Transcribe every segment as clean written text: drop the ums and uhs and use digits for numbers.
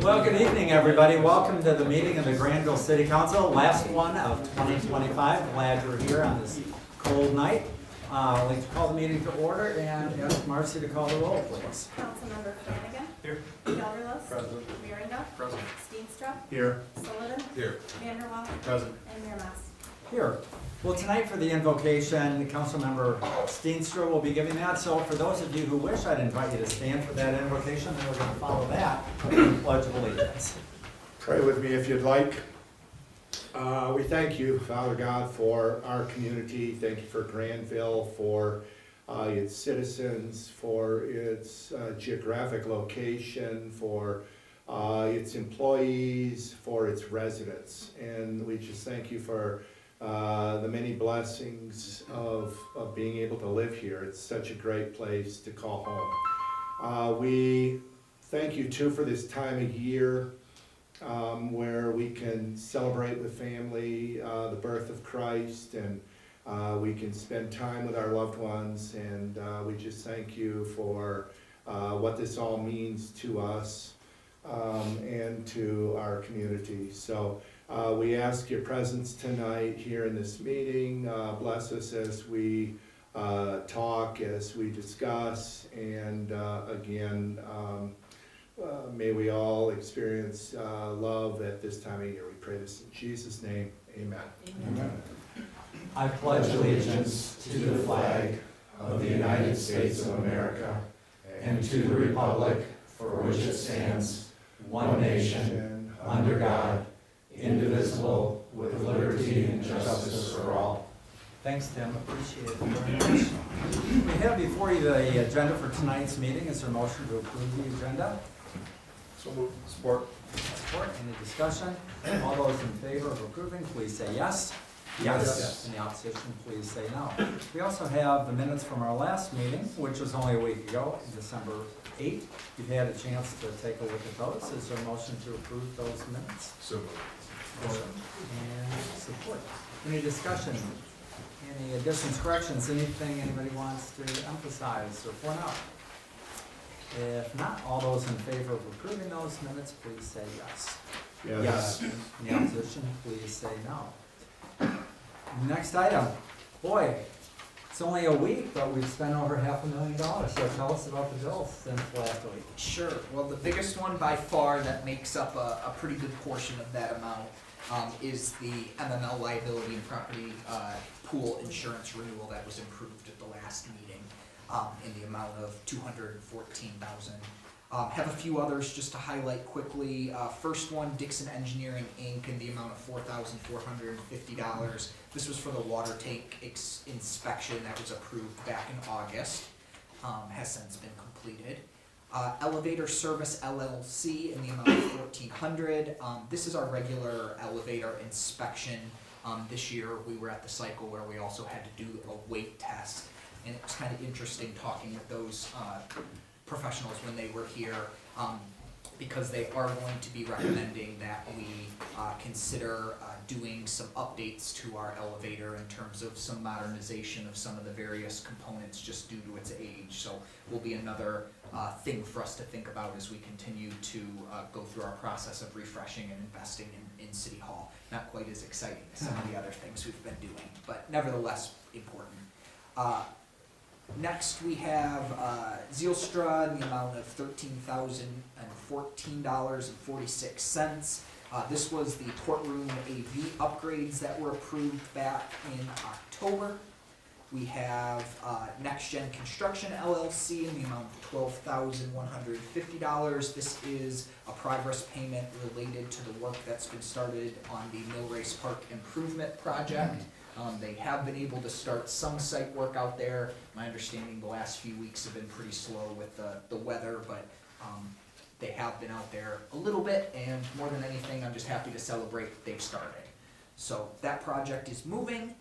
Well, good evening, everybody. Welcome to the meeting of the Grandville City Council, last one of 2025. Glad you're here on this cold night. I'd like to call the meeting to order and ask Marcy to call the roll, please. Councilmember Flanagan. Here. Gelderlos. Present. Merringa. Present. Steenstra. Here. Sullivan. Here. Vanderwall. Present. And Mayor Mas. Here. Well, tonight for the invocation, Councilmember Steenstra will be giving that. So for those of you who wish, I'd invite you to stand for that invocation, and we're going to follow that with the Pledge of Allegiance. Pray with me if you'd like. We thank you, Father God, for our community. Thank you for Grandville, for its citizens, for its geographic location, for its employees, for its residents. And we just thank you for the many blessings of being able to live here. It's such a great place to call home. We thank you too for this time of year where we can celebrate with family the birth of Christ, and we can spend time with our loved ones, and we just thank you for what this all means to us and to our community. So we ask your presence tonight here in this meeting. Bless us as we talk, as we discuss, and again, may we all experience love at this time of year. We pray this in Jesus' name. Amen. Amen. I pledge allegiance to the flag of the United States of America and to the republic for which it stands, one nation, under God, indivisible, with liberty and justice for all. Thanks, Tim. Appreciate it very much. We have before you the agenda for tonight's meeting. Is there a motion to approve the agenda? So moved. Support. Support. Any discussion? All those in favor of approving, please say yes. Yes. Any opposition, please say no. We also have the minutes from our last meeting, which was only a week ago, December 8th. You've had a chance to take a look at those. Is there a motion to approve those minutes? So moved. And support. Any discussion? Any additions, corrections, anything anybody wants to emphasize or point out? If not, all those in favor of approving those minutes, please say yes. Yes. Any opposition, please say no. Next item. Boy, it's only a week, but we've spent over $500,000. So tell us about the bills since last week. Sure. Well, the biggest one by far that makes up a pretty good portion of that amount is the MML liability and property pool insurance renewal that was approved at the last meeting in the amount of $214,000. Have a few others just to highlight quickly. First one, Dixon Engineering Inc. in the amount of $4,450. This was for the water tank inspection that was approved back in August. Has since been completed. Elevator Service LLC in the amount of $1,400. This is our regular elevator inspection. This year we were at the cycle where we also had to do a weight test, and it was kind of interesting talking with those professionals when they were here, because they are going to be recommending that we consider doing some updates to our elevator in terms of some modernization of some of the various components just due to its age. So will be another thing for us to think about as we continue to go through our process of refreshing and investing in City Hall. Not quite as exciting as some of the other things we've been doing, but nevertheless important. Next we have Zielstra in the amount of $13,014.46. This was the courtroom AV upgrades that were approved back in October. We have Next Gen Construction LLC in the amount of $12,150. This is a progress payment related to the work that's been started on the Mill Race Park Improvement Project. They have been able to start some site work out there. My understanding the last few weeks have been pretty slow with the weather, but they have been out there a little bit, and more than anything, I'm just happy to celebrate they've started. So that project is moving.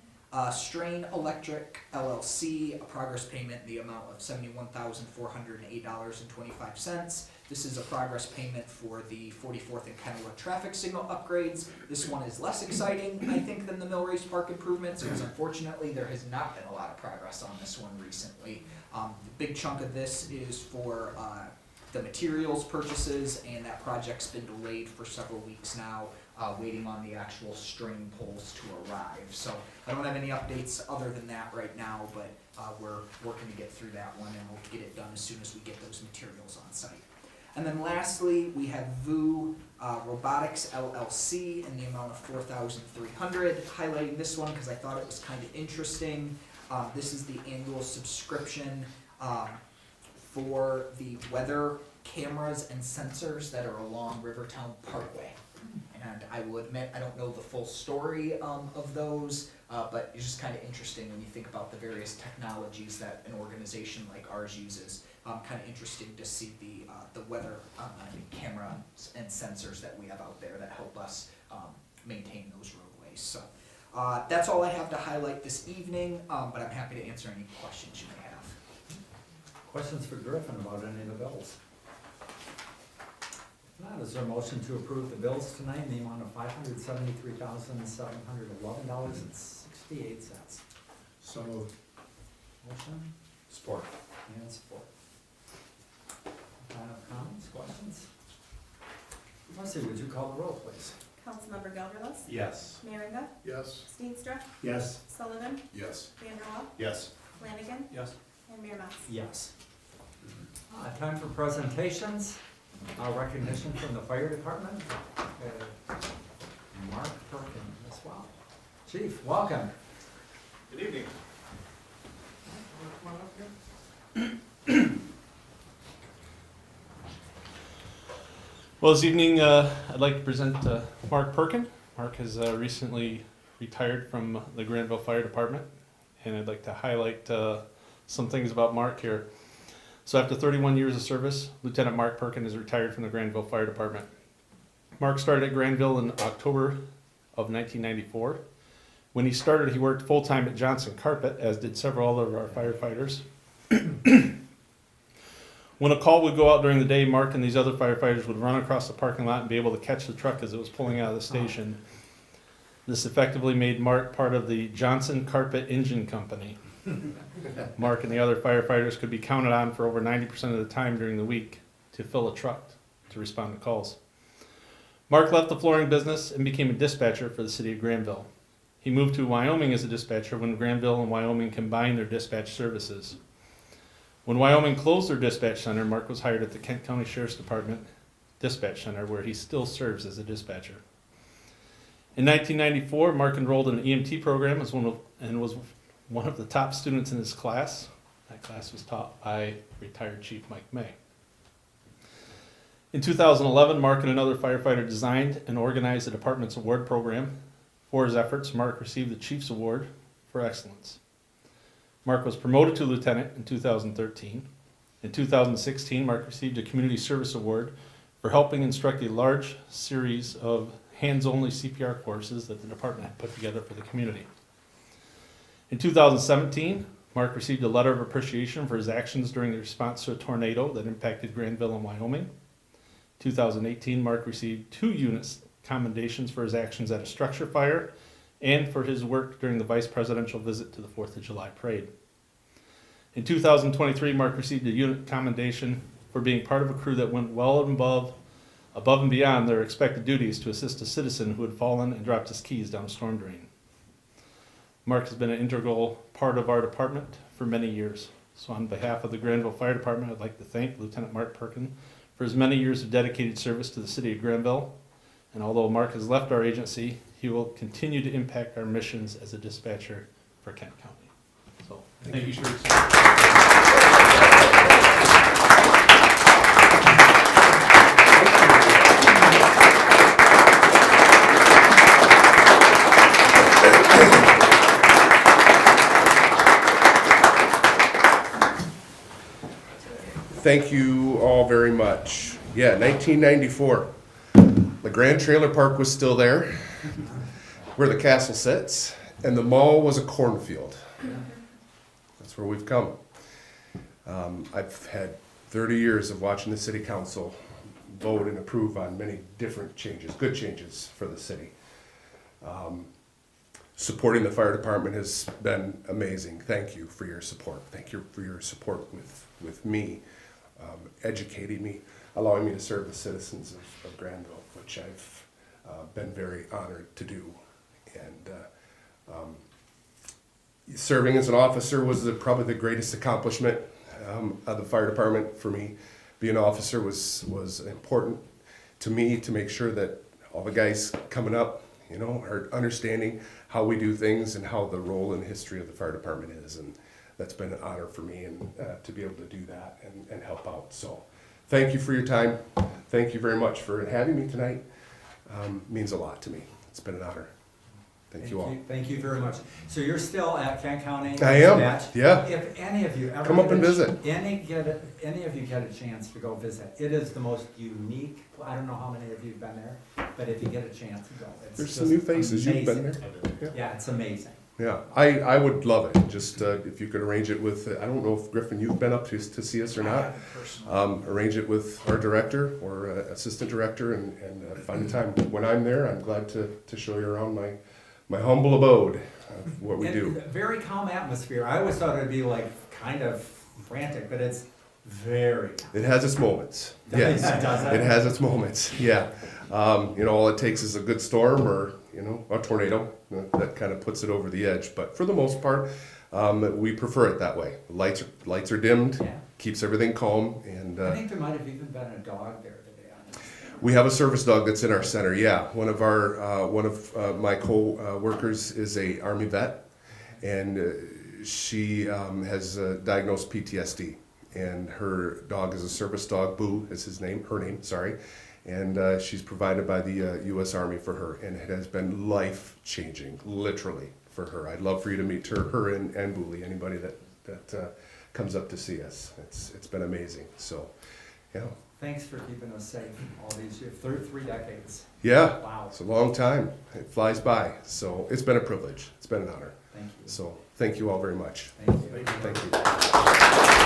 Strain Electric LLC, a progress payment in the amount of $71,408.25. This is a progress payment for the 44th and Kenilworth traffic signal upgrades. This one is less exciting, I think, than the Mill Race Park improvements, because unfortunately there has not been a lot of progress on this one recently. The big chunk of this is for the materials purchases, and that project's been delayed for several weeks now, waiting on the actual string poles to arrive. So I don't have any updates other than that right now, but we're working to get through that one, and we'll get it done as soon as we get those materials on site. And then lastly, we have VU Robotics LLC in the amount of $4,300. Highlighting this one because I thought it was kind of interesting. This is the annual subscription for the weather cameras and sensors that are along Rivertown Parkway. And I will admit, I don't know the full story of those, but it's just kind of interesting when you think about the various technologies that an organization like ours uses. Kind of interesting to see the weather cameras and sensors that we have out there that help us maintain those roadways. So that's all I have to highlight this evening, but I'm happy to answer any questions you may have. Questions for Griffin about any of the bills? If not, is there a motion to approve the bills tonight in the amount of $573,711.68? So moved. Motion Support. and support. Comments, questions? Marcy, would you call the roll, please? Councilmember Gelderlos, Yes. Merringa, Yes. Steenstra, Yes. Sullivan, Yes. Vanderwall, Yes. Flanagan, Yes. and Mayor Mas. Yes. Time for presentations. Recognition from the fire department. Mark Perkins as well. Chief, welcome. Good evening. Well, this evening I'd like to present Mark Perkin. Mark has recently retired from the Grandville Fire Department, and I'd like to highlight some things about Mark here. So after 31 years of service, Lieutenant Mark Perkin is retired from the Grandville Fire Department. Mark started at Grandville in October of 1994. When he started, he worked full-time at Johnson Carpet, as did several other of our firefighters. When a call would go out during the day, Mark and these other firefighters would run across the parking lot and be able to catch the truck as it was pulling out of the station. This effectively made Mark part of the Johnson Carpet Engine Company. Mark and the other firefighters could be counted on for over 90% of the time during the week to fill a truck to respond to calls. Mark left the flooring business and became a dispatcher for the city of Grandville. He moved to Wyoming as a dispatcher when Grandville and Wyoming combined their dispatch services. When Wyoming closed their dispatch center, Mark was hired at the Kent County Sheriff's Department Dispatch Center, where he still serves as a dispatcher. In 1994, Mark enrolled in an EMT program and was one of the top students in his class. That class was taught by retired Chief Mike May. In 2011, Mark and another firefighter designed and organized the department's award program. For his efforts, Mark received the Chief's Award for Excellence. Mark was promoted to lieutenant in 2013. In 2016, Mark received a Community Service Award for helping instruct a large series of hands-only CPR courses that the department had put together for the community. In 2017, Mark received a letter of appreciation for his actions during the response to a tornado that impacted Grandville and Wyoming. In 2018, Mark received 2 units commendations for his actions at a structure fire and for his work during the vice presidential visit to the 4th of July parade. In 2023, Mark received a unit commendation for being part of a crew that went well above and beyond their expected duties to assist a citizen who had fallen and dropped his keys down a storm drain. Mark has been an integral part of our department for many years. So on behalf of the Grandville Fire Department, I'd like to thank Lieutenant Mark Perkin for his many years of dedicated service to the city of Grandville. And although Mark has left our agency, he will continue to impact our missions as a dispatcher for Kent County. So, thank you, Sheriff. Thank you all very much. Yeah, 1994. The Grand Trailer Park was still there, where the castle sits, and the mall was a cornfield. That's where we've come. I've had 30 years of watching the city council vote and approve on many different changes, good changes for the city. Supporting the fire department has been amazing. Thank you for your support. Thank you for your support with me. educating me, allowing me to serve the citizens of Grandville, which I've been very honored to do. And serving as an officer was probably the greatest accomplishment of the fire department for me. Being an officer was important to me to make sure that all the guys coming up, you know, are understanding how we do things and how the role and history of the fire department is. And that's been an honor for me and to be able to do that and help out. So thank you for your time. Thank you very much for having me tonight. Means a lot to me. It's been an honor. Thank you all. Thank you very much. So you're still at Kent County? I am, Dispatch? yeah. If any of you ever Come up get and a- visit. Any of you get a chance to go visit, it is the most unique, I don't know how many of you have been there, but if you get a chance to go, it's There's just some new faces. You've been amazing. there. Yeah, it's amazing. Yeah, I would love it. Just if you could arrange it with, I don't know if Griffin, you've been up to see us or I not. haven't personally. Arrange it with our director or assistant director and find a time. When I'm there, I'm glad to show you around my humble abode of what we And do. very calm atmosphere. I always thought it'd be like kind of frantic, but it's very. It has its moments. Yes, Does it has its moments. Yeah. You know, all it takes is a good storm or, you know, a tornado that kind of puts it over the edge. But for the most part, we prefer it that way. Lights are dimmed, Yeah. keeps everything calm, and I think there might have even been a dog there today. we have a service dog that's in our center. Yeah, one of my co-workers is a Army vet, and she has diagnosed PTSD. And her dog is a service dog. Boo is her name. Sorry, and she's provided by the U.S. Army for her, and it has been life-changing, literally, for her. I'd love for you to meet her and Booley, anybody that comes up to see us. It's been amazing. So, yeah. Thanks for keeping us safe all these years, 3 decades. Yeah, Wow. it's a long time. It flies by. So it's been a privilege. It's been an honor. Thank you. So thank you all very much. Thank you. Thank you.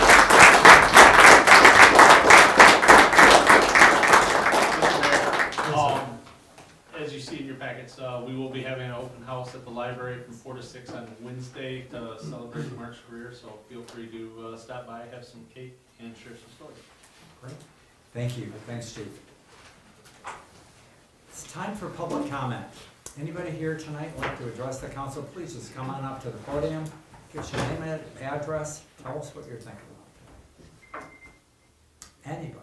As you see in your packets, we will be having an open house at the library from 4 to 6 on Wednesday to celebrate Mark's career, so feel free to stop by, have some cake, and share some stories. Great. Thank you. Thanks, Chief. It's time for public comment. Anybody here tonight like to address the council? Please just come on up to the podium, give us your name and address, tell us what you're thinking about. Anybody?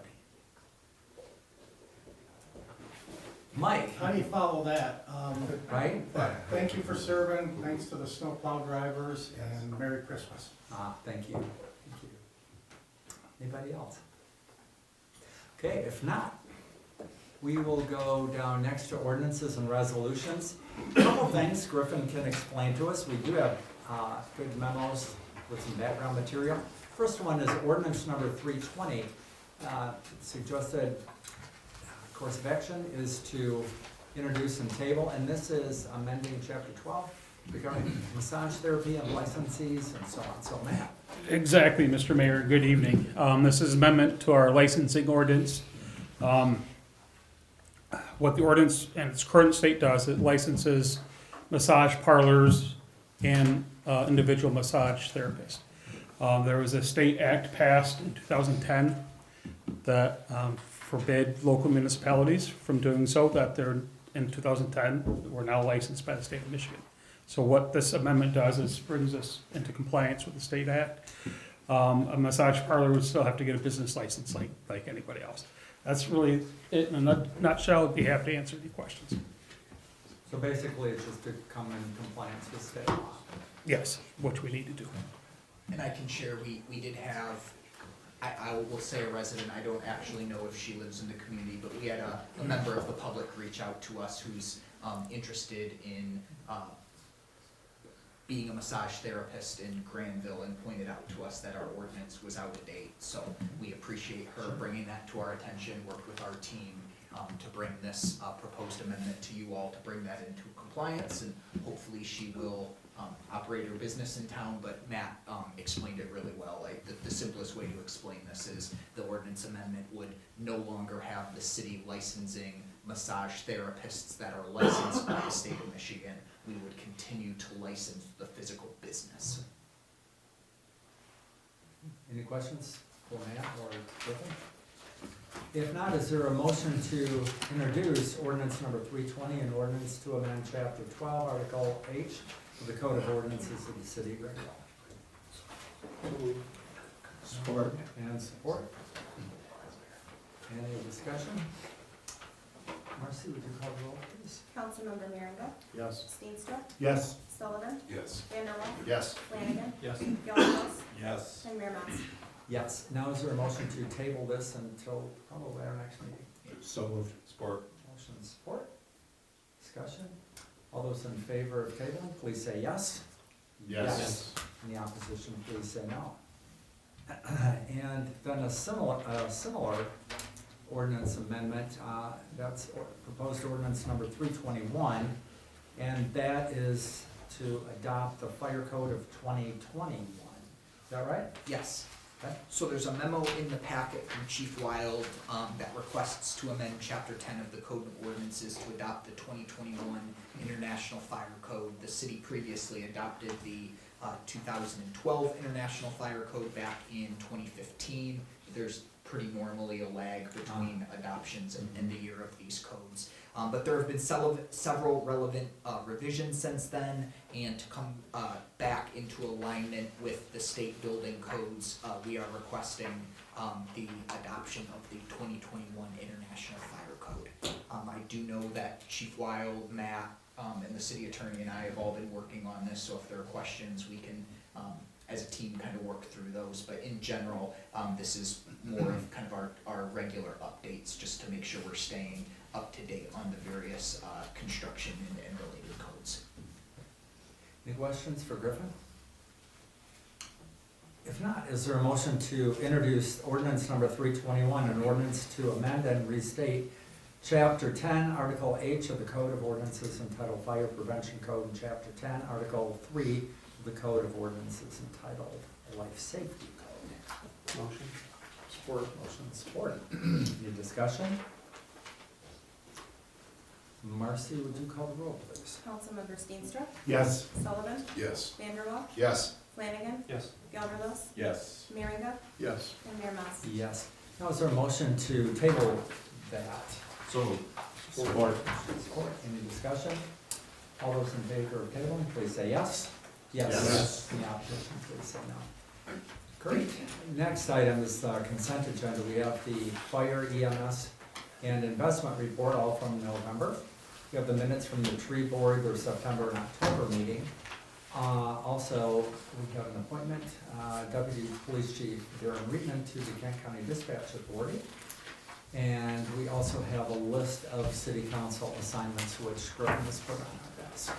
Mike, How do you follow that? right? Thank you for serving, thanks to the snowplow drivers, and Merry Christmas. Thank you. Thank you. Anybody else? Okay, if not, we will go down next to ordinances and resolutions. A couple things Griffin can explain to us. We do have good memos with some background material. First one is ordinance number 320. Suggested course of action is to introduce and table, and this is amending chapter 12 regarding massage therapy and licensees and so on. So Matt. Exactly, Mr. Mayor. Good evening. This is amendment to our licensing ordinance. What the ordinance and its current state does, it licenses massage parlors and individual massage therapists. There was a state act passed in 2010 that forbid local municipalities from doing so, that they're, in 2010, were now licensed by the state of Michigan. So what this amendment does is brings us into compliance with the state act. A massage parlor would still have to get a business license like anybody else. That's really it in a nutshell. I'd be happy to answer any questions. So basically, it's just to come in compliance with state law. Yes, which we need to do. And I can share, we did have, I will say a resident, I don't actually know if she lives in the community, but we had a member of the public reach out to us who's interested in being a massage therapist in Grandville, and pointed out to us that our ordinance was out of date. So we appreciate her bringing that to our attention, worked with our team to bring this proposed amendment to you all to bring that into compliance, and hopefully she will operate her business in town. But Matt explained it really well. Like the simplest way to explain this is the ordinance amendment would no longer have the city licensing massage therapists that are licensed by the state of Michigan. We would continue to license the physical business. Any questions? for Matt or Griffin? If not, is there a motion to introduce ordinance number 320, an ordinance to amend chapter 12, article H of the Code of Ordinances of the City of Grandville? Support. And support. Any discussion? Marcy, would you call the roll, please? Councilmember Merringa, Yes. Steenstra, Yes. Sullivan, Yes. Vanderwall, Yes. Flanagan, Yes. Gelderlos, Yes. and Mayor Mas. Yes. Now is there a motion to table this until probably our next meeting? So moved. Support. Motion and support. Discussion. All those in favor of tabling, please say yes. Yes. Any opposition, please say no. And then a similar ordinance amendment, that's proposed ordinance number 321, and that is to adopt the fire code of 2021. Is that right? Yes. Okay. So there's a memo in the packet from Chief Wild that requests to amend Chapter 10 of the Code of Ordinances to adopt the 2021 International Fire Code. The city previously adopted the 2012 International Fire Code back in 2015. There's pretty normally a lag between adoptions and the year of these codes. But there have been several relevant revisions since then, and to come back into alignment with the state building codes, we are requesting the adoption of the 2021 International Fire Code. I do know that Chief Wild, Matt, and the city attorney and I have all been working on this, so if there are questions, we can, as a team, kind of work through those. But in general, this is more of kind of our regular updates, just to make sure we're staying up to date on the various construction and related codes. Any questions for Griffin? If not, is there a motion to introduce ordinance number 321, an ordinance to amend and restate Chapter 10, Article H of the Code of Ordinances entitled Fire Prevention Code, and Chapter 10, Article 3 of the Code of Ordinances entitled Life Safety Code? Motion. Support. Motion and support. Any discussion? Marcy, would you call the roll, please? Councilmember Steenstra, Yes. Sullivan, Yes. Vanderwall, Yes. Flanagan, Yes. Gelderlos, Yes. Merringa, Yes. and Mayor Mas. Yes. Now is there a motion to table that? So. Support. Support. Any discussion? All those in favor of tabling, please say yes. Yes. Any opposition, please say no. Great. Next item is the consent agenda. We have the fire, EMS, and investment report, all from November. We have the minutes from the tree board, their September and October meeting. Also, we have an appointment, Deputy Police Chief Darren Reitman to the Kent County Dispatch Authority. And we also have a list of city council assignments which Griffin has put on our desk.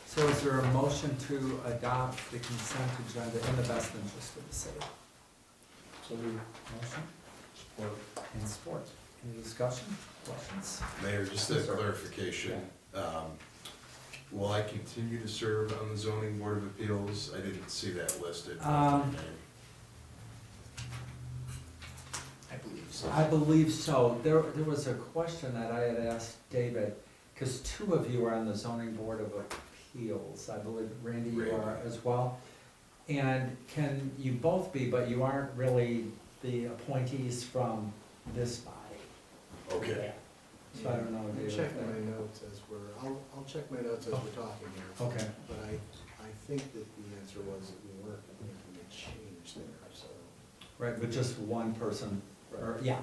So is there a motion to adopt the consent agenda in the best interest of the city? So moved. Motion Support. and support. Any discussion, questions? Mayor, just a Yes, sir. clarification. Will I continue to serve on the zoning board of appeals? I didn't see that listed. Um, I believe so. I believe so. There was a question that I had asked David, because two of you are on the zoning board of appeals. I believe, Randy, you are Randy. as well. And can you both be, but you aren't really the appointees from this body. Okay. So I don't know, David. Check my notes as I'll check my notes as we're talking here. Okay. But I think that the answer was that we weren't making a change there, so. Right, with just one person, or, yeah,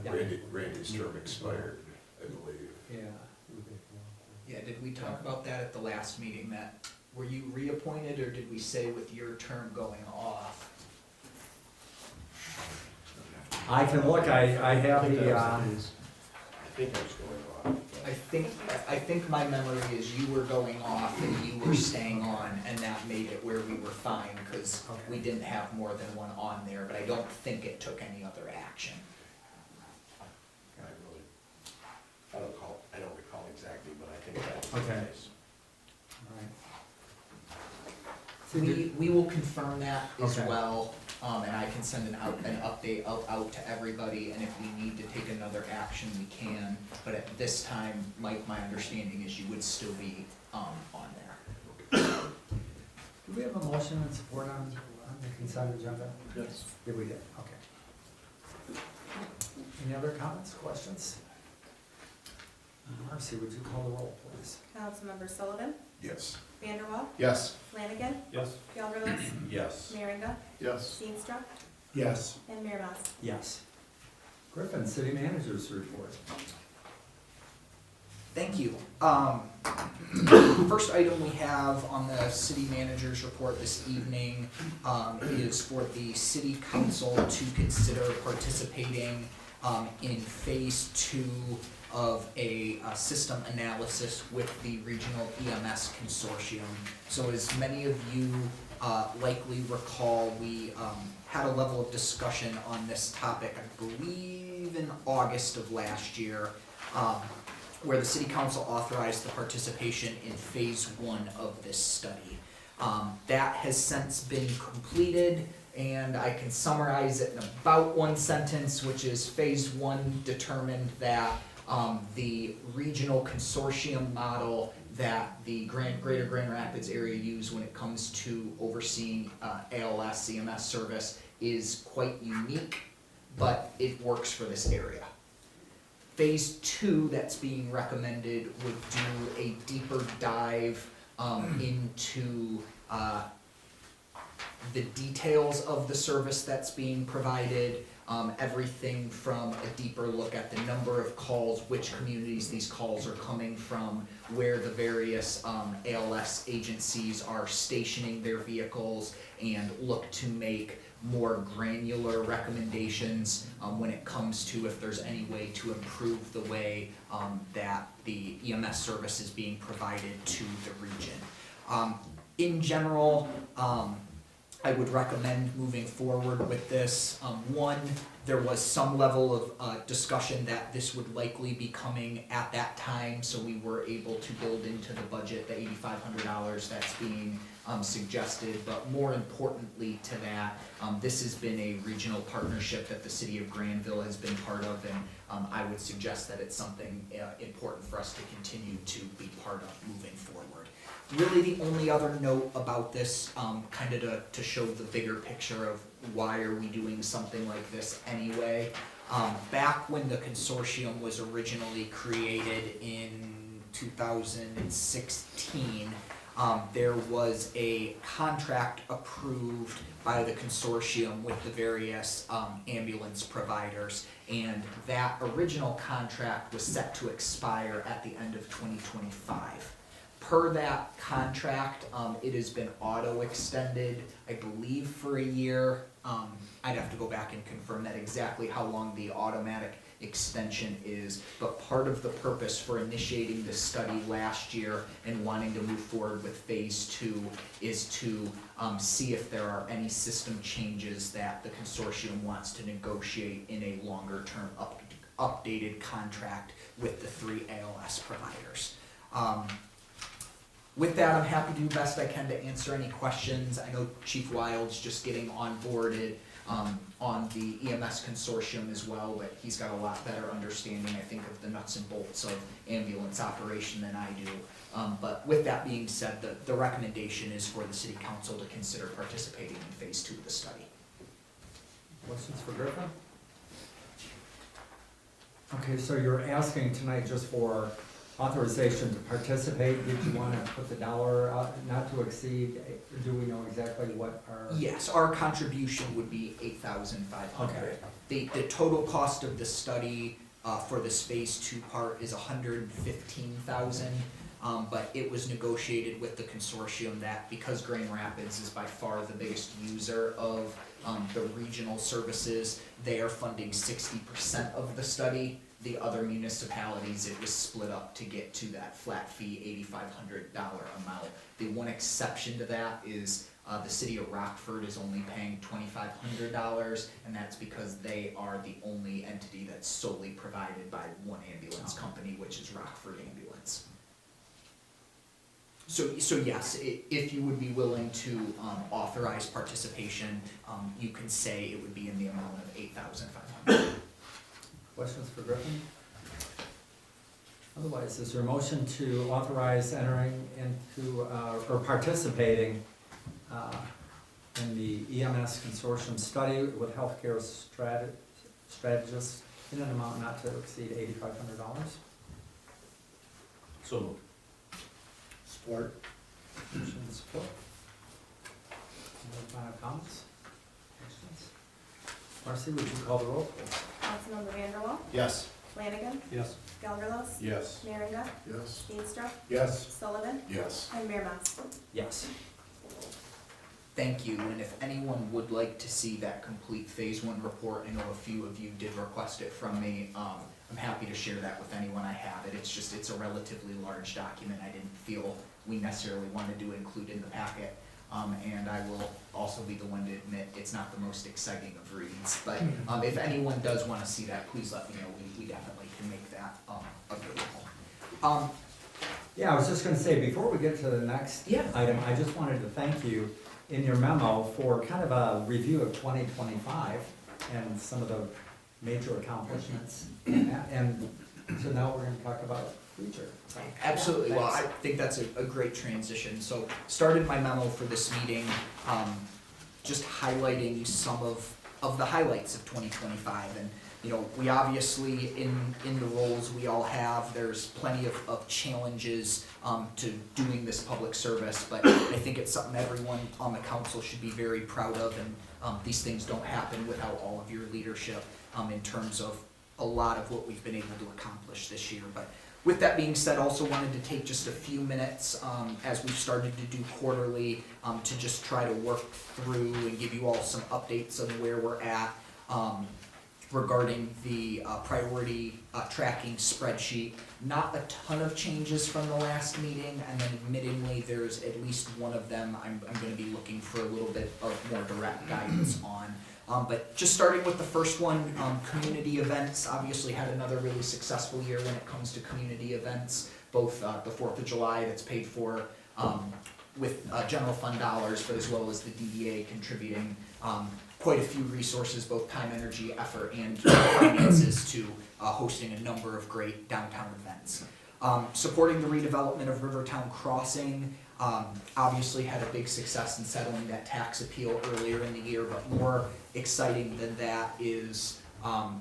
yeah. Randy's term expired, I believe. Yeah. Yeah, did we talk about that at the last meeting, that, were you reappointed, or did we say with your term going off? I can look, I have the, I think I was going off. I think my memory is you were going off and you were staying on, and that made it where we were fine, because we didn't have more than one on there, but I don't think it took any other action. I don't recall exactly, but I think that's Okay. the case. Alright. We will confirm that as Okay. well, and I can send an update out to everybody, and if we need to take another action, we can. But at this time, Mike, my understanding is you would still be, on there. Do we have a motion and support on the consent agenda? Yes. Yeah, we did, okay. Any other comments, questions? Marcy, would you call the roll, please? Councilmember Sullivan, Yes. Vanderwall, Yes. Flanagan, Yes. Gelderlos, Yes. Merringa, Yes. Steenstra, Yes. and Mayor Mas. Yes. Griffin, city manager's report. Thank you. First item we have on the city manager's report this evening is for the city council to consider participating in phase 2 of a system analysis with the regional EMS consortium. So as many of you likely recall, we had a level of discussion on this topic, I believe in August of last year, where the city council authorized the participation in phase 1 of this study. That has since been completed, and I can summarize it in about one sentence, which is phase 1 determined that the regional consortium model that the Greater Grand Rapids area use when it comes to overseeing ALS EMS service is quite unique, but it works for this area. Phase 2 that's being recommended would do a deeper dive into the details of the service that's being provided, everything from a deeper look at the number of calls, which communities these calls are coming from, where the various ALS agencies are stationing their vehicles, and look to make more granular recommendations when it comes to if there's any way to improve the way that the EMS service is being provided to the region. In general, I would recommend moving forward with this. One, there was some level of discussion that this would likely be coming at that time, so we were able to build into the budget the $8,500 that's being suggested. But more importantly to that, this has been a regional partnership that the city of Grandville has been part of, and I would suggest that it's something important for us to continue to be part of moving forward. Really the only other note about this, kind of to show the bigger picture of why are we doing something like this anyway, back when the consortium was originally created in 2016, there was a contract approved by the consortium with the various ambulance providers, and that original contract was set to expire at the end of 2025. Per that contract, it has been auto-extended, I believe, for a year. I'd have to go back and confirm that exactly how long the automatic extension is, but part of the purpose for initiating this study last year and wanting to move forward with phase 2 is to see if there are any system changes that the consortium wants to negotiate in a longer-term updated contract with the 3 ALS providers. With that, I'm happy to do the best I can to answer any questions. I know Chief Wild's just getting onboarded on the EMS consortium as well, but he's got a lot better understanding, I think, of the nuts and bolts of ambulance operation than I do. But with that being said, the recommendation is for the city council to consider participating in phase 2 of the study. Questions for Griffin? Okay, so you're asking tonight just for authorization to participate. Did you want to put the dollar not to exceed? Do we know exactly what our? Yes, our contribution would be $8,500. Okay. The total cost of the study for this phase 2 part is $115,000. But it was negotiated with the consortium that because Grand Rapids is by far the biggest user of the regional services, they are funding 60% of the study. The other municipalities, it was split up to get to that flat fee $8,500 amount. The one exception to that is the city of Rockford is only paying $2,500, and that's because they are the only entity that's solely provided by one ambulance company, which is Rockford Ambulance. So yes, if you would be willing to authorize participation, you can say it would be in the amount of $8,500. Questions for Griffin? Otherwise, is there a motion to authorize entering into, or participating in the EMS consortium study with healthcare strategists in an amount not to exceed $8,500. So moved. Support. Motion and support. Any final comments? Questions? Marcy, would you call the roll, please? Councilmember Vanderwall, Yes. Flanagan, Yes. Gelderlos, Yes. Merringa, Yes. Steenstra, Yes. Sullivan, Yes. and Mayor Mas. Yes. Thank you, and if anyone would like to see that complete phase one report, I know a few of you did request it from me. I'm happy to share that with anyone I have it. It's a relatively large document. I didn't feel we necessarily wanted to include in the packet. And I will also be the one to admit it's not the most exciting of reads. But if anyone does want to see that, please let me know. We definitely can make that available. Yeah, I was just gonna say, before we get to the next Yeah. item, I just wanted to thank you in your memo for kind of a review of 2025 and some of the major accomplishments in that. And so now we're gonna talk about future. So, Absolutely, well, I thanks. think that's a great transition. So started my memo for this meeting, just highlighting some of the highlights of 2025. And, you know, we obviously, in the roles we all have, there's plenty of challenges to doing this public service, but I think it's something everyone on the council should be very proud of, and these things don't happen without all of your leadership in terms of a lot of what we've been able to accomplish this year. But with that being said, also wanted to take just a few minutes as we've started to do quarterly to just try to work through and give you all some updates on where we're at regarding the priority tracking spreadsheet. Not a ton of changes from the last meeting, and then admittingly there's at least one of them I'm going to be looking for a little bit of more direct guidance on. But just starting with the first one, community events, obviously had another really successful year when it comes to community events, both the 4th of July that's paid for with general fund dollars, but as well as the DDA contributing quite a few resources, both time, energy, effort, and finances to hosting a number of great downtown events. Supporting the redevelopment of Rivertown Crossing, obviously had a big success in settling that tax appeal earlier in the year, but more exciting than that is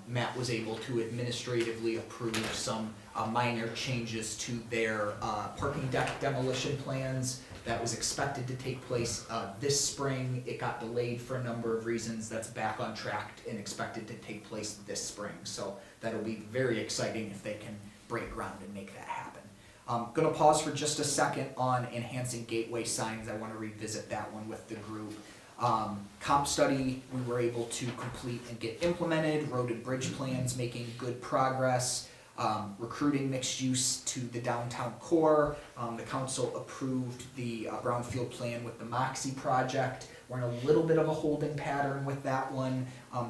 Matt was able to administratively approve some minor changes to their parking deck demolition plans. That was expected to take place this spring. It got delayed for a number of reasons. That's back on track and expected to take place this spring. So that'll be very exciting if they can break ground and make that happen. Gonna pause for just a second on enhancing gateway signs. I wanna revisit that one with the group. Comp study, we were able to complete and get implemented. Road and bridge plans making good progress. Recruiting mixed use to the downtown core. The council approved the brownfield plan with the Moxie project. We're in a little bit of a holding pattern with that one.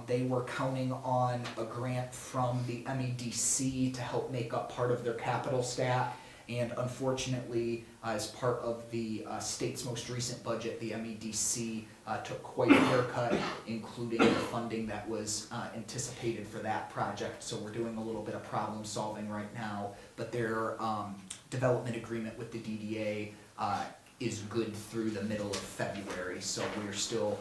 They were counting on a grant from the MEDC to help make up part of their capital stack. And unfortunately, as part of the state's most recent budget, the MEDC took quite a haircut, including the funding that was anticipated for that project. So we're doing a little bit of problem solving right now, but their development agreement with the DDA is good through the middle of February. So we're still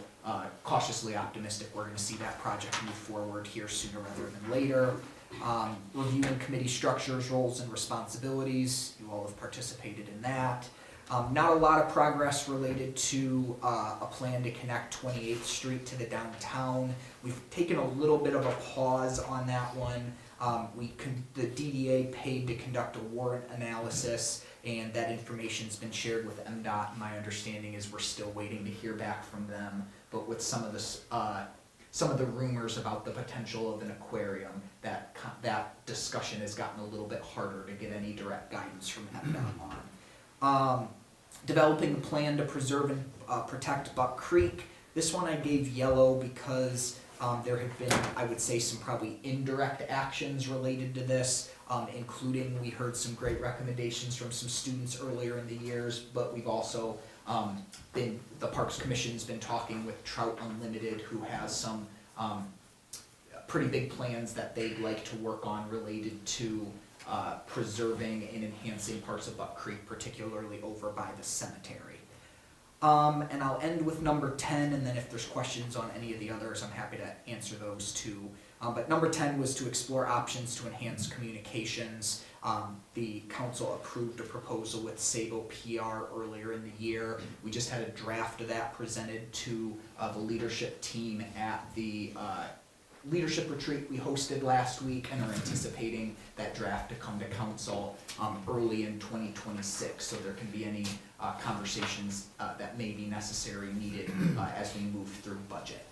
cautiously optimistic we're going to see that project move forward here sooner rather than later. Reviewing committee structures, roles, and responsibilities. You all have participated in that. Not a lot of progress related to a plan to connect 28th Street to the downtown. We've taken a little bit of a pause on that one. The DDA paid to conduct a warrant analysis, and that information's been shared with MDOT. My understanding is we're still waiting to hear back from them, but with some of the rumors about the potential of an aquarium, that discussion has gotten a little bit harder to get any direct guidance from MDOT on. Developing a plan to preserve and protect Buck Creek. This one I gave yellow because there have been, I would say, some probably indirect actions related to this, including we heard some great recommendations from some students earlier in the years, but we've also the Parks Commission's been talking with Trout Unlimited, who has some pretty big plans that they'd like to work on related to preserving and enhancing parts of Buck Creek, particularly over by the cemetery. And I'll end with number 10, and then if there's questions on any of the others, I'm happy to answer those too. But number 10 was to explore options to enhance communications. The council approved a proposal with Sabo PR earlier in the year. We just had a draft of that presented to the leadership team at the leadership retreat we hosted last week, and are anticipating that draft to come to council early in 2026, so there can be any conversations that may be necessary, needed as we move through budget.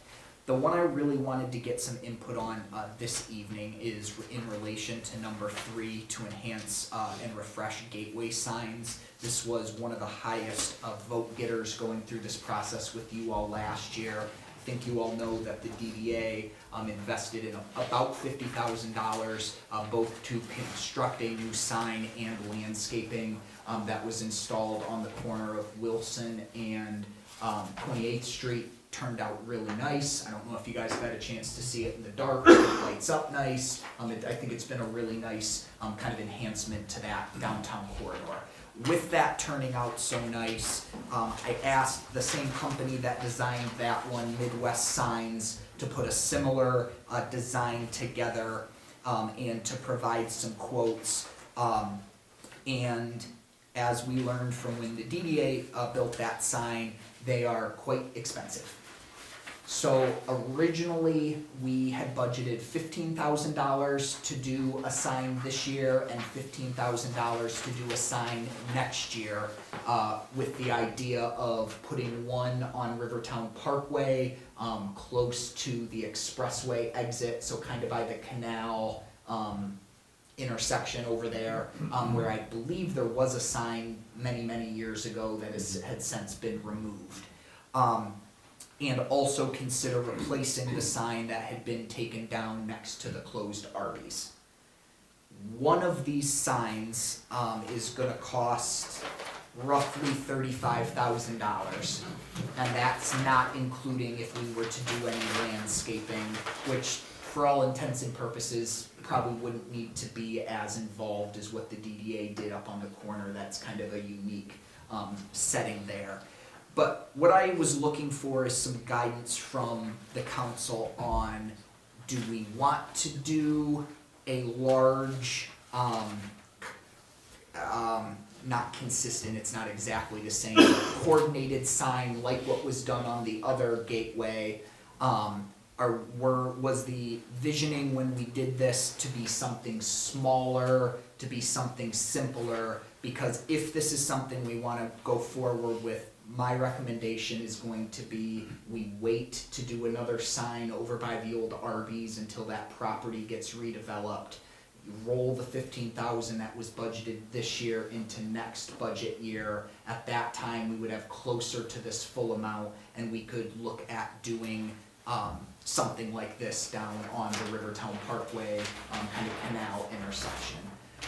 The one I really wanted to get some input on this evening is in relation to number 3, to enhance and refresh gateway signs. This was one of the highest vote getters going through this process with you all last year. I think you all know that the DDA invested in about $50,000 both to construct a new sign and landscaping that was installed on the corner of Wilson and 28th Street. Turned out really nice. I don't know if you guys have had a chance to see it in the dark. It lights up nice. I think it's been a really nice kind of enhancement to that downtown corridor. With that turning out so nice, I asked the same company that designed that one, Midwest Signs, to put a similar design together and to provide some quotes. And as we learned from when the DDA built that sign, they are quite expensive. So originally we had budgeted $15,000 to do a sign this year and $15,000 to do a sign next year, with the idea of putting one on Rivertown Parkway, close to the expressway exit, so kind of by the canal intersection over there, where I believe there was a sign many years ago that had since been removed. And also consider replacing the sign that had been taken down next to the closed Arby's. One of these signs is gonna cost roughly $35,000, and that's not including if we were to do any landscaping, which for all intents and purposes probably wouldn't need to be as involved as what the DDA did up on the corner. That's kind of a unique setting there. But what I was looking for is some guidance from the council on, do we want to do a large, not consistent, it's not exactly the same, but coordinated sign like what was done on the other gateway? Was the visioning when we did this to be something smaller, to be something simpler? Because if this is something we want to go forward with, my recommendation is going to be we wait to do another sign over by the old Arby's until that property gets redeveloped. You roll the $15,000 that was budgeted this year into next budget year. At that time, we would have closer to this full amount, and we could look at doing something like this down on the Rivertown Parkway kind of canal intersection.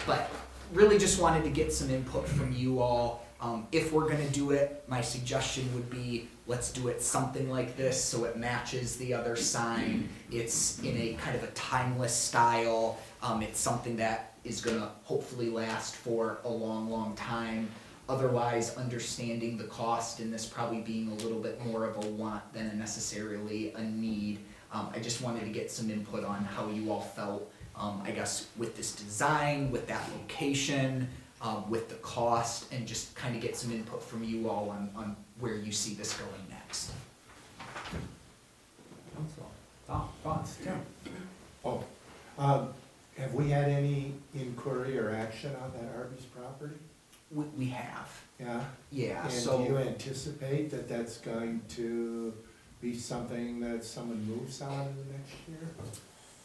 But really just wanted to get some input from you all. If we're gonna do it, my suggestion would be, let's do it something like this so it matches the other sign. It's in a kind of a timeless style. It's something that is gonna hopefully last for a long time. Otherwise, understanding the cost and this probably being a little bit more of a want than necessarily a need. I just wanted to get some input on how you all felt, I guess, with this design, with that location, with the cost, and just kind of get some input from you all on where you see this going next. Thoughts, Tim? Oh, have we had any inquiry or action on that Arby's property? We have. Yeah? Yeah, And so. do you anticipate that that's going to be something that someone moves on in the next year?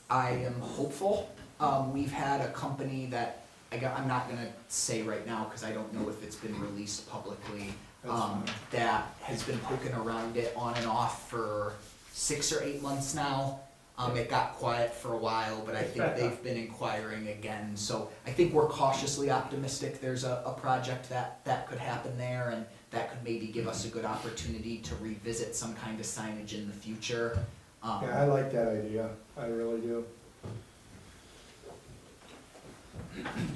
I am hopeful. We've had a company that I'm not gonna say right now because I don't know if it's been released publicly, that has been poking around it on and off for 6 or 8 months now. It got quiet for a while, but I think they've been inquiring again. So I think we're cautiously optimistic there's a project that could happen there, and that could maybe give us a good opportunity to revisit some kind of signage in the future. Yeah, I like that idea, I really do.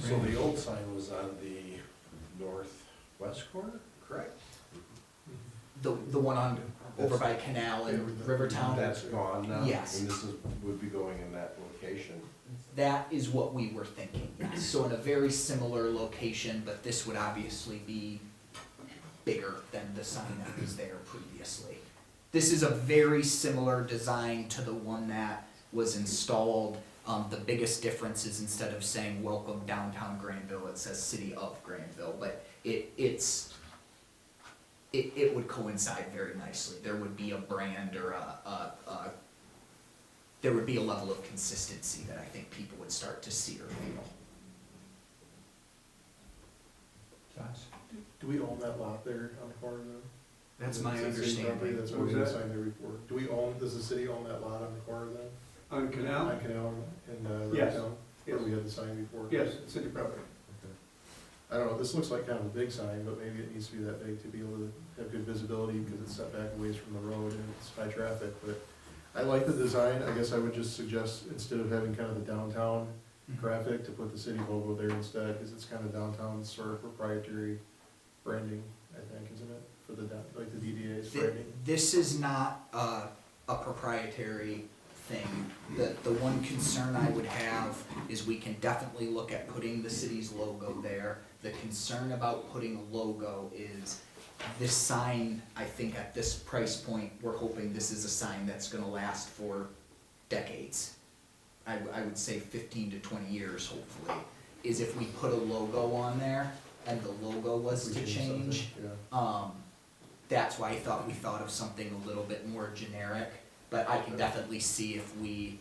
So the old sign was on the northwest corner, correct? The one on, over by Canal in Rivertown? That's gone now? Yes. And this would be going in that location? That is what we were thinking, yes. So in a very similar location, but this would obviously be bigger than the sign that was there previously. This is a very similar design to the one that was installed. The biggest difference is instead of saying welcome downtown Grandville, it says city of Grandville, but it would coincide very nicely. There would be a brand or there would be a level of consistency that I think people would start to see or feel. Josh? Do we own that lot there on the corner then? That's my Is it city property? understanding. That's what we assigned there before. Do we own, does the city own that lot on the corner then? On Canal? On Canal and, Yes. Rivertown? Where we had the sign before? Yes, city property. Okay. I don't know, this looks like kind of a big sign, but maybe it needs to be that big to be able to have good visibility because it's set back a ways from the road and it's high traffic, but I like the design. I guess I would just suggest instead of having kind of the downtown graphic to put the city logo there instead, because it's kind of downtown sort of proprietary branding, I think, isn't it? For the, like the DDA's branding. This is not a proprietary thing. The one concern I would have is we can definitely look at putting the city's logo there. The concern about putting a logo is this sign, I think at this price point, we're hoping this is a sign that's gonna last for decades. I would say 15 to 20 years, hopefully, is if we put a logo on there and the logo was We to change. Yeah. That's why we thought of something a little bit more generic, but I can definitely see if we,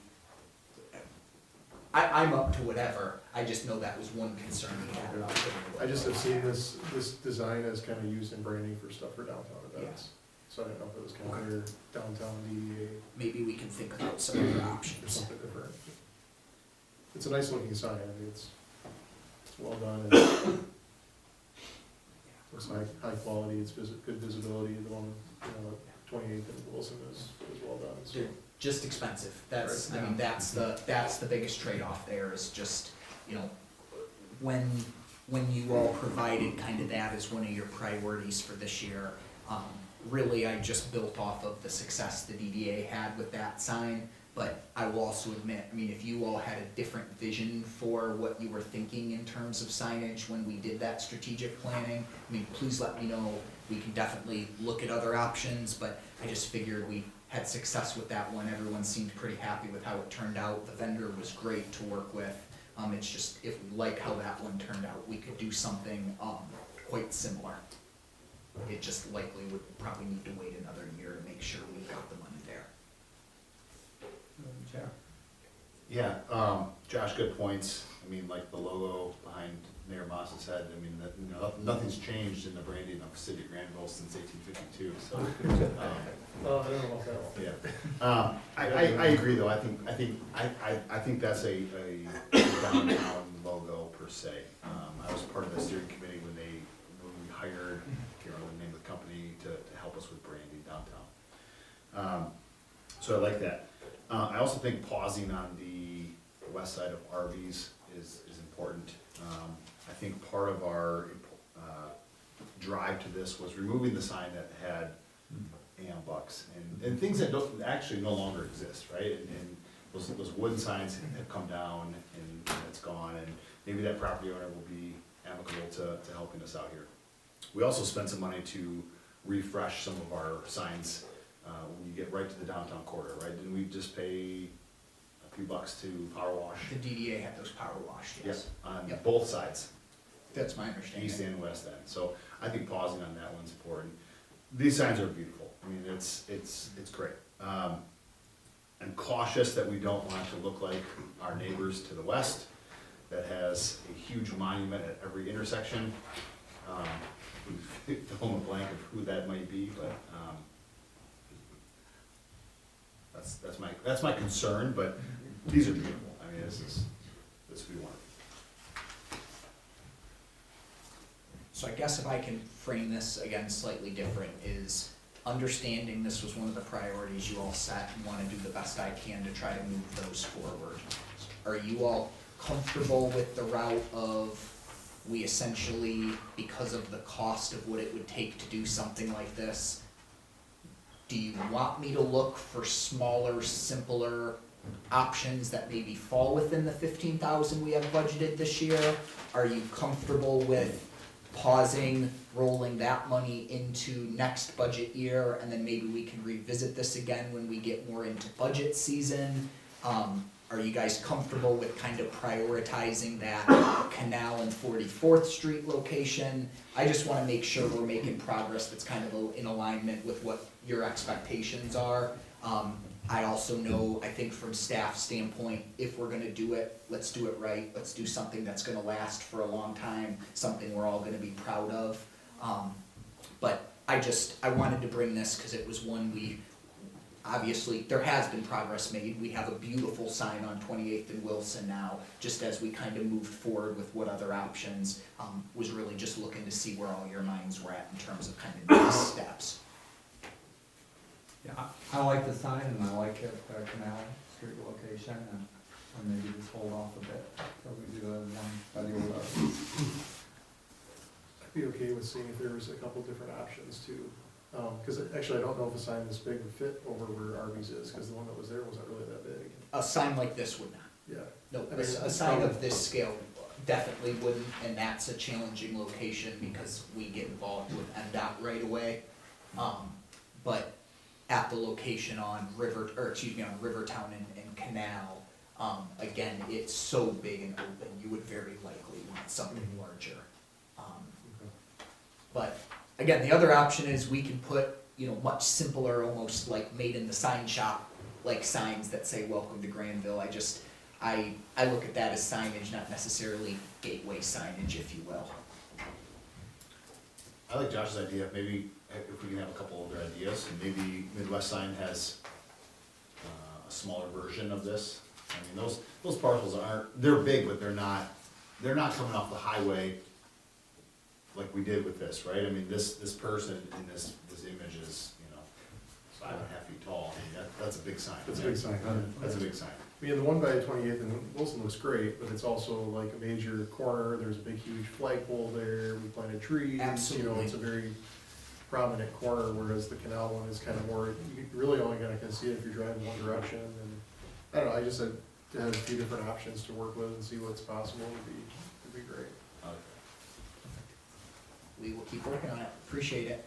I'm up to whatever, I just know that was one concern we had about putting a logo. I just have seen this design as kind of used in branding for stuff for downtown events. So I don't know if it was kind of their downtown DDA Maybe we can think about some other or options. something different. It's a nice looking sign, I mean, it's well done and looks like high quality, it's good visibility, the one, 28th and Wilson is well done. So. They're just expensive, that's, Right. I mean, that's the biggest trade-off there is just, when you all provided kind of that as one of your priorities for this year, really I just built off of the success the DDA had with that sign, but I will also admit, I mean, if you all had a different vision for what you were thinking in terms of signage when we did that strategic planning, I mean, please let me know. We can definitely look at other options, but I just figured we had success with that one. Everyone seemed pretty happy with how it turned out. The vendor was great to work with. It's just, if we like how that one turned out, we could do something quite similar. It just likely would probably need to wait another year to make sure we've got the money there. Yeah, Josh, good points. I mean, like the logo behind Mayor Moss's head, I mean, nothing's changed in the branding of City of Grandville since 1852, so. Oh, I don't know about that one. Yeah. I agree though, I think that's a downtown logo per se. I was part of the steering committee when we hired, I can't remember the name of the company to help us with branding downtown. So I like that. I also think pausing on the west side of RVs is important. I think part of our drive to this was removing the sign that had ambucks and things that don't actually no longer exist, right? And those wooden signs have come down and it's gone, and maybe that property owner will be amicable to helping us out here. We also spent some money to refresh some of our signs when you get right to the downtown quarter, right? Didn't we just pay a few bucks to power wash? The DDA had those power washed, yes. On Yep. both sides, That's my understanding. east and west end. So I think pausing on that one's important. These signs are beautiful. I mean, it's great. I'm cautious that we don't want to look like our neighbors to the west that has a huge monument at every intersection. Fill in the blank of who that might be, but that's my concern. But these are beautiful. I mean, this is what we want. So I guess if I can frame this again slightly different is understanding this was one of the priorities you all set and want to do the best I can to try to move those forward. Are you all comfortable with the route of we essentially, because of the cost of what it would take to do something like this, do you want me to look for smaller, simpler options that maybe fall within the 15,000 we have budgeted this year? Are you comfortable with pausing, rolling that money into next budget year, and then maybe we can revisit this again when we get more into budget season? Are you guys comfortable with kind of prioritizing that Canal and 44th Street location? I just wanna make sure we're making progress that's kind of in alignment with what your expectations are. I also know, I think from staff standpoint, if we're gonna do it, let's do it right. Let's do something that's gonna last for a long time, something we're all gonna be proud of. But I wanted to bring this because it was one obviously, there has been progress made. We have a beautiful sign on 28th and Wilson now, just as we kind of moved forward with what other options, was really just looking to see where all your minds were at in terms of kind of next steps. Yeah, I like the sign and I like it, the Canal Street location, and maybe just hold off a bit till we do one study with us. I'd be okay with seeing if there was a couple different options too. Cause actually I don't know if a sign this big would fit over where Arby's is, cause the one that was there wasn't really that big. A sign like this would not. Yeah. No, I mean, a sign of this scale definitely wouldn't, and that's a challenging location because we get involved with MDOT right away. But at the location on on Rivertown and Canal, again, it's so big and open, you would very likely want something larger. But again, the other option is we can put, much simpler, almost like made in the sign shop, like signs that say welcome to Grandville. I look at that as signage, not necessarily gateway signage, if you will. I like Josh's idea, maybe if we can have a couple other ideas, and maybe Midwest Sign has a smaller version of this. I mean, those parcels they're big, but they're not coming off the highway like we did with this, right? I mean, this person in this image is, 5.5 feet tall. I mean, that's a big sign. That's a big sign. That's a big sign. I mean, the one by 28th and Wilson looks great, but it's also like a major corner, there's a big huge flagpole there, we planted trees. Absolutely. It's a very prominent corner, whereas the canal one is kind of more, you really only gonna can see it if you're driving one direction, and I don't know, I just said to have a few different options to work with and see what's possible would be great. We will keep working on it, appreciate it.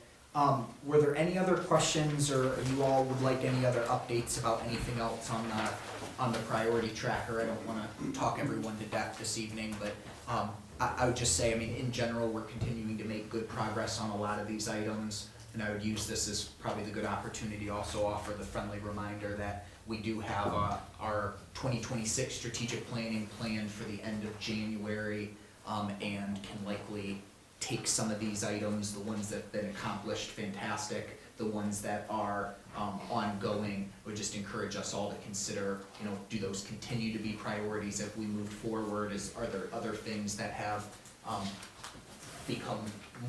Were there any other questions, or you all would like any other updates about anything else on the priority tracker? I don't wanna talk everyone to death this evening, but, I would just say, I mean, in general, we're continuing to make good progress on a lot of these items, and I would use this as probably the good opportunity to also offer the friendly reminder that we do have, our 2026 strategic planning planned for the end of January, and can likely take some of these items, the ones that have been accomplished, fantastic, the ones that are ongoing, would just encourage us all to consider, do those continue to be priorities as we move forward? Are there other things that have become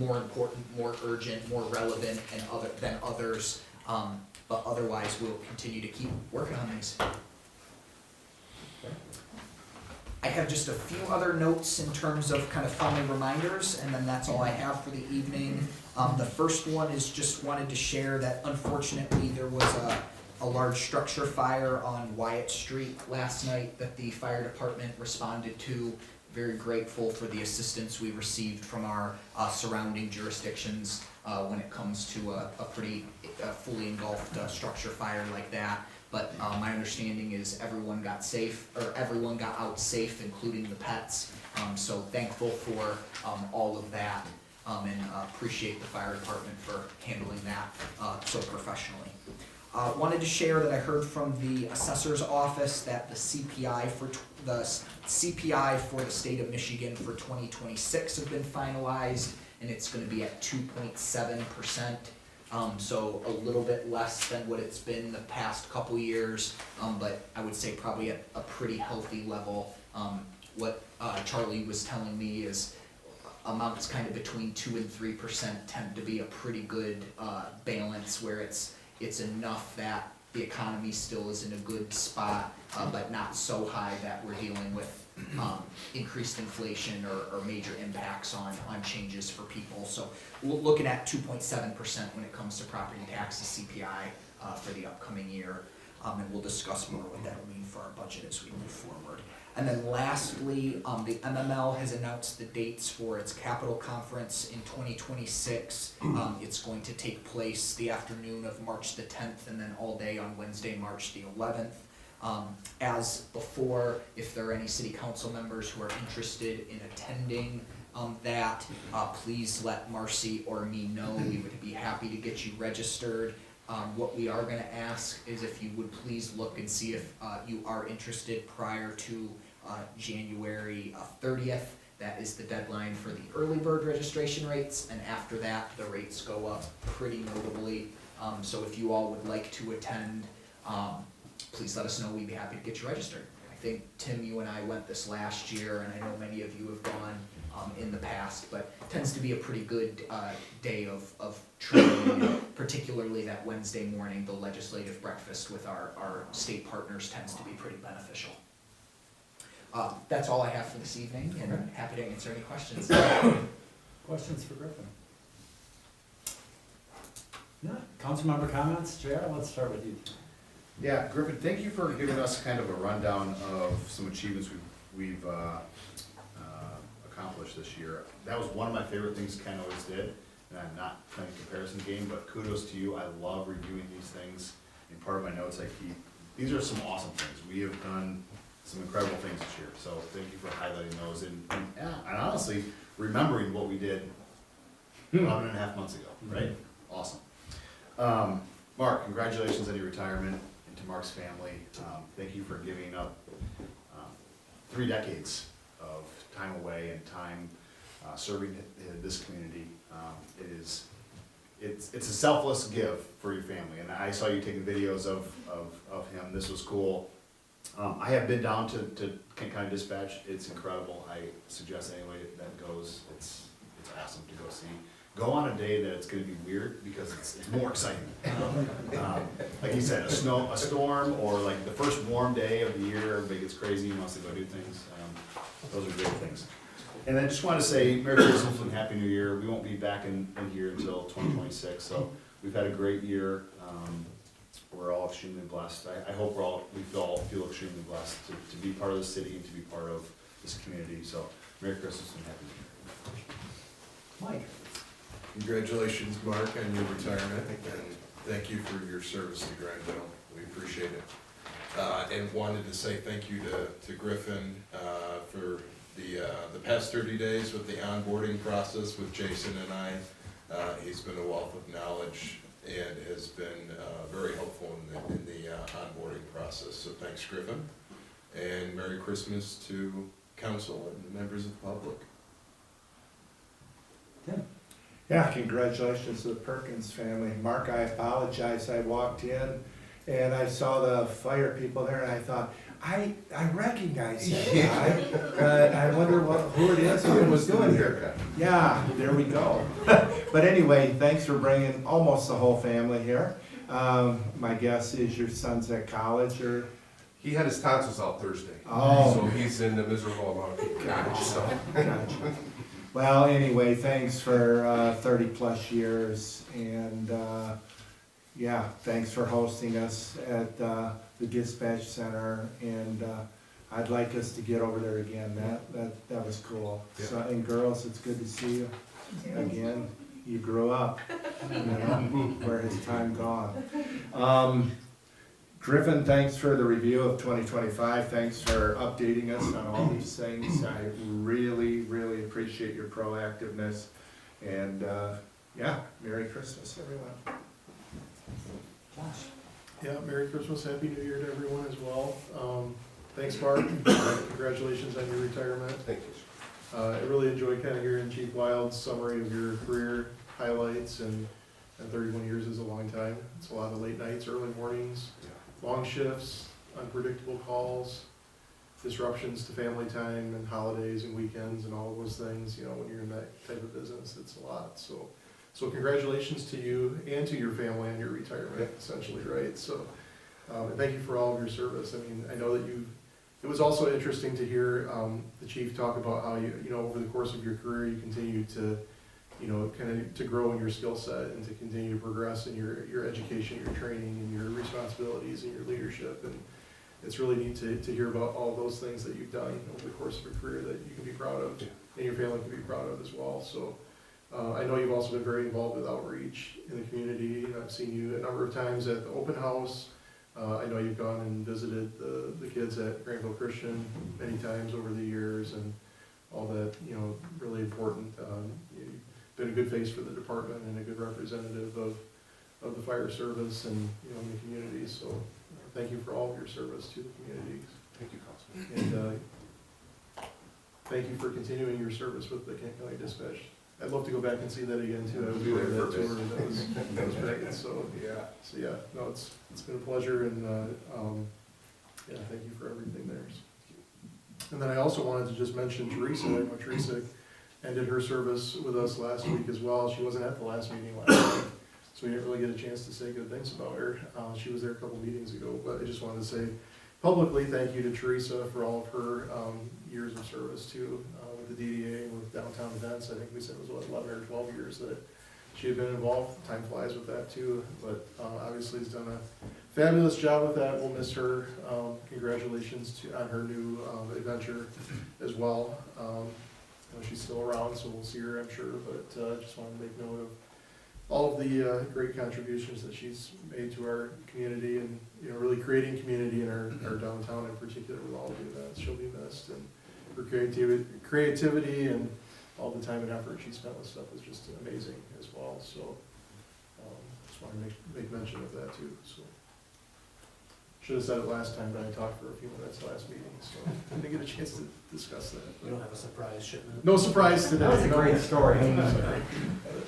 more important, more urgent, more relevant than others? But otherwise, we'll continue to keep working on these. I have just a few other notes in terms of kind of friendly reminders, and then that's all I have for the evening. The first one is just wanted to share that unfortunately there was a large structure fire on Wyatt Street last night that the fire department responded to. Very grateful for the assistance we received from our surrounding jurisdictions when it comes to a pretty fully engulfed structure fire like that. But my understanding is everyone got out safe, including the pets. So thankful for all of that, and appreciate the fire department for handling that so professionally. Wanted to share that I heard from the assessor's office that the CPI for the state of Michigan for 2026 have been finalized, and it's going to be at 2.7%. So a little bit less than what it's been the past couple years, but I would say probably at a pretty healthy level. What Charlie was telling me is amounts kind of between 2 and 3% tend to be a pretty good balance, where it's enough that the economy still is in a good spot, but not so high that we're dealing with increased inflation or major impacts on changes for people. So looking at 2.7% when it comes to property taxes, CPI, for the upcoming year. And we'll discuss more what that'll mean for our budget as we move forward. And then lastly, the MML has announced the dates for its capital conference in 2026. It's going to take place the afternoon of March the 10th and then all day on Wednesday, March the 11th. As before, if there are any city council members who are interested in attending that, please let Marcy or me know. We would be happy to get you registered. What we are going to ask is if you would please look and see if you are interested prior to January 30th. That is the deadline for the early bird registration rates, and after that, the rates go up pretty notably. So if you all would like to attend, please let us know. We'd be happy to get you registered. I think, Tim, you and I went this last year, and I know many of you have gone in the past, but it tends to be a pretty good day of training, particularly that Wednesday morning. The legislative breakfast with our state partners tends to be pretty beneficial. That's all I have for this evening, and I'm happy to answer any questions. Questions for Griffin? No. Council member comments? JR, let's start with you. Yeah, Griffin, thank you for giving us kind of a rundown of some achievements we've accomplished this year. That was one of my favorite things Ken always did, and I'm not playing a comparison game, but kudos to you. I love reviewing these things. In part of my notes I keep, these are some awesome things. We have done some incredible things this year, so thank you for highlighting those and honestly remembering what we did 11.5 months ago, right? Awesome. Mark, congratulations on your retirement, and to Mark's family. Thank you for giving up 3 decades of time away and time serving this community. It's a selfless give for your family, and I saw you taking videos of him. This was cool. I have been down to Kent County Dispatch. It's incredible. I suggest anybody that goes, it's awesome to go see. Go on a day that it's going to be weird because it's more exciting. Like you said, a storm, or like the first warm day of the year, everybody gets crazy and wants to go do things. Those are great things. And I just want to say Merry Christmas and Happy New Year. We won't be back in here until 2026, so we've had a great year. We're all extremely blessed. I hope we all feel extremely blessed to be part of the city and to be part of this community. So Merry Christmas and Happy New Year. Mike. Congratulations, Mark, on your retirement, and thank you for your service to Grandville. We appreciate it. And wanted to say thank you to Griffin for the past 30 days with the onboarding process with Jason and I. He's been a wealth of knowledge and has been very helpful in the onboarding process. So thanks, Griffin. And Merry Christmas to council and the members of the public. Tim. Yeah, congratulations to the Perkins family. Mark, I apologize. I walked in and I saw the fire people there and I thought, I recognize that guy, but I wonder who it is and what was doing here. Yeah, there we go. But anyway, thanks for bringing almost the whole family here. My guess is your son's at college, or? He had his tonsils out Thursday. Oh. So he's in the miserable amount of pain. Gotcha. Well, anyway, thanks for 30 plus years, and yeah, thanks for hosting us at the dispatch center, and I'd like us to get over there again. That was cool. Yeah. So, and girls, it's good to see you again. You grew up, you know, where has time gone? Griffin, thanks for the review of 2025. Thanks for updating us on all these things. I really, really appreciate your proactiveness. And yeah, Merry Christmas, everyone. Josh. Yeah, Merry Christmas, Happy New Year to everyone as well. Thanks, Mark. Congratulations on your retirement. Thank you. I really enjoyed kind of hearing Chief Wild's summary of your career highlights, and 31 years is a long time. It's a lot of late nights, early mornings, long shifts, unpredictable calls, disruptions to family time and holidays and weekends and all of those things. You know, when you're in that type of business, it's a lot. So congratulations to you and to your family on your retirement, essentially, right? So, and thank you for all of your service. I mean, I know that it was also interesting to hear the chief talk about how you know, over the course of your career, you continue to you know, kind of to grow in your skill set and to continue to progress in your education, your training, and your responsibilities and your leadership. And it's really neat to hear about all those things that you've done over the course of a career that you can be proud of, and your family can be proud of as well. So I know you've also been very involved with outreach in the community. I've seen you a number of times at the open house. I know you've gone and visited the kids at Grandville Christian many times over the years, and all that, you know, really important. You've been a good face for the department and a good representative of the fire service and, you know, in the community. So thank you for all of your service to the communities. Thank you, Councilman. And thank you for continuing your service with the Kent County Dispatch. I'd love to go back and see that again too. I was part of that tour. That was great. So yeah, no, it's been a pleasure, and yeah, thank you for everything there. And then I also wanted to just mention Teresa. I know Teresa ended her service with us last week as well. She wasn't at the last meeting last week, so we didn't really get a chance to say good things about her. She was there a couple meetings ago, but I just wanted to say publicly thank you to Teresa for all of her years of service too, with the DDA and with downtown events. I think we said it was 11 or 12 years that she had been involved. Time flies with that too, but obviously has done a fabulous job with that. We'll miss her. Congratulations on her new adventure as well. You know, she's still around, so we'll see her, I'm sure, but just wanted to make note of all of the great contributions that she's made to our community, and, you know, really creating community in our downtown in particular with all the events. She'll be missed, and her creativity and all the time and effort she spent with stuff was just amazing as well. So just want to make mention of that too. So should have said it last time, but I talked for a few minutes last meeting, so I didn't get a chance to discuss that. You don't have a surprise shipment? No surprise today. That was a great story.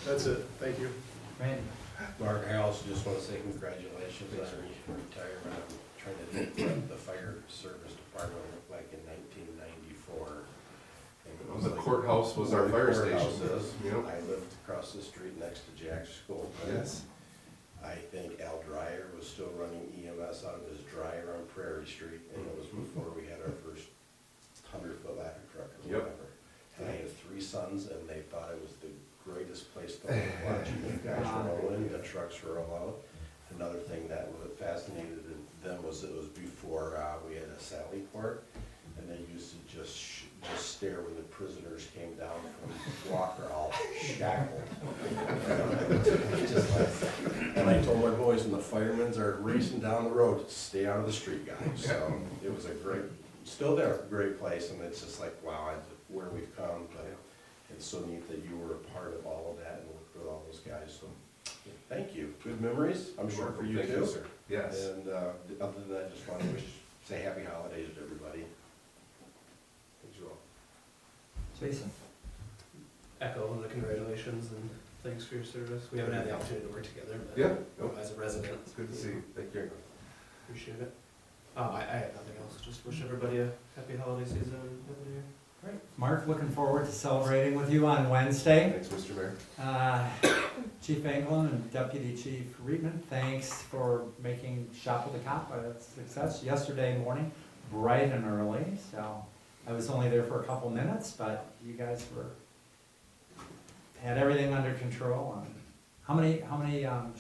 That's it. Thank you. Randy? Mark, I also just want to say congratulations on your retirement. I'm trying to think what the fire service department looked like in 1994. And The courthouse was our fire station. Yep. I lived across the street next to Jack's school. Yes. I think Al Dreyer was still running EMS out of his dryer on Prairie Street, and it was before we had our first 100-foot ladder truck or Yep. whatever. And I had 3 sons, and they thought it was the greatest place to live, watching the guys roll in, the trucks roll out. Another thing that fascinated them was it was before we had a Sally port, and they used to just stare when the prisoners came down from Walker all shackled. And I told my boys, when the firemen are racing down the road, stay out of the street, guys. So it was a great, still there, great place, and it's just like, wow, where we've come. But it's so neat that you were a part of all of that and worked with all those guys. So thank you. Good memories, I'm sure, for you Thank too. sir. Yes. And other than that, just want to say happy holidays to everybody. Thanks, you all. Jason? Echo the congratulations and thanks for your service. We haven't had the opportunity to work together, but Yeah, nope. as a resident. It's good to see you. Thank you. Appreciate it. I have nothing else. Just wish everybody a happy holiday season and happy New Year. Great. Mark, looking forward to celebrating with you on Wednesday. Thanks, Mr. Mayor. Chief Anglin and Deputy Chief Reitman, thanks for making Shop with a Cop a success yesterday morning, bright and early. So I was only there for a couple minutes, but you guys had everything under control. How many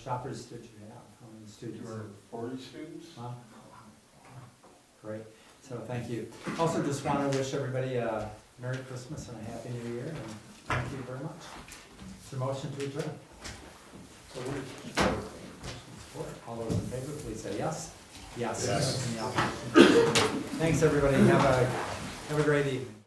shoppers did you have? How many students? There were 40 students. Wow. Great. So thank you. Also just want to wish everybody a Merry Christmas and a Happy New Year, and thank you very much. Is there a motion to adjourn? All those in favor, please say yes. Yes. Yes. And the opposition. Thanks, everybody. Have a great evening.